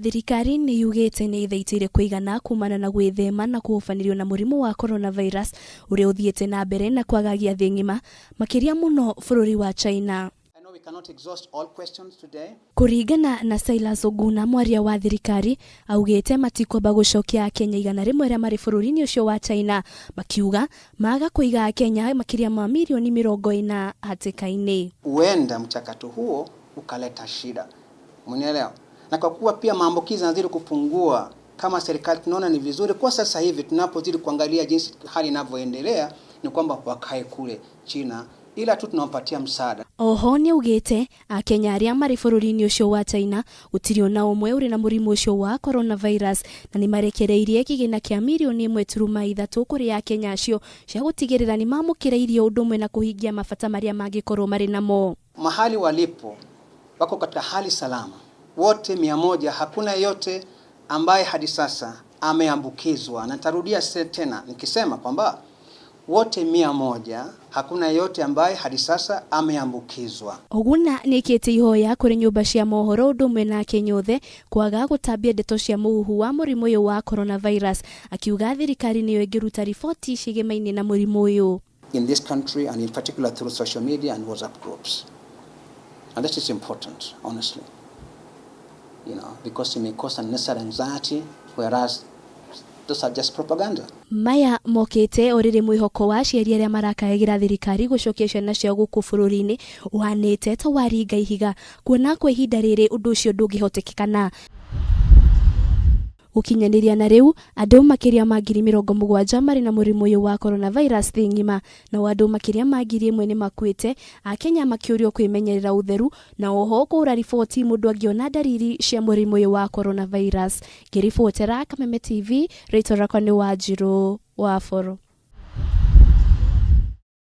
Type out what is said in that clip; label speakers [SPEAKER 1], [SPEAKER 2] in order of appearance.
[SPEAKER 1] Thirikari ni yugite ni ithaitire kuigana kumana na gwithema na kuhufanirio na murimu wa coronavirus uria uthiete na mbere na kwagagia thi ngima makiria muno bururi wa China. Kuringana na Silas Oguna, mwaria wa thirikari, augite matikwamba gucokia akenya igana rimwe ria mari bururi-ini ucio wa China, makiuga maga kuiga akenya makiria ma milioni 40 hatikaini.
[SPEAKER 2] Uenda mchakato huo ukaleta shida. Mnielewa? Na kwa kuwa pia maambukizi yanazidi kupungua, kama serikali tunaona ni vizuri kwa sasa hivi tunapozidi kuangalia jinsi hali inavyoendelea ni kwamba wakae kule China ila tu tunawapatia msaada.
[SPEAKER 1] Oho ni ugite akenya aria mari bururi-ini ucio wa China gutirio na umwe uri na murimu ucio wa coronavirus na ni marekereirie kigina kia milioni 1.3 kuri akenya acio cia gutigirira ni mamukireirie undumwe na kuhingia mabata maria mangikorwo mari namo.
[SPEAKER 2] Mahali walipo wako katika hali salama. Wote 100, hakuna yote ambaye hadi sasa ameambukizwa. Na nitarudia tena nikisema kwamba wote 100, hakuna yote ambaye hadi sasa ameambukizwa.
[SPEAKER 1] Oguna nikite ihoya kuri nyumba cia mohoro undumwe na kenyothe kwaga gutambia ndeto cia muhu wa murimu uyu wa coronavirus, akiuga thirikari niyo ingiruta ripoti cigemaine na murimu uyu
[SPEAKER 2] in this country and in particular through social media and WhatsApp groups. And that is important, honestly. Because it may cause unnecessary anxiety, whereas those are just propaganda.
[SPEAKER 1] Maya mokete orire mwihoko wa ciaria ria marakagira thirikari gucokia ciana cia guku bururi-ini wanite to waringa ihiga kuona kwa ihinda riri undu ucio ndungihotekekana. Ukinyaniria na riu andu makiria ma 70,000 mari na murimu uyu wa coronavirus thi ngima na andu makiria ma 1,000 ni makuite, akenya makiurio kwimenyerera utheru na oho kura ripoti mundu angiona dalili cia murimu uyu wa coronavirus. Ngiribotera Kameme TV, rito rakwa ni Wanjiru wa Foro.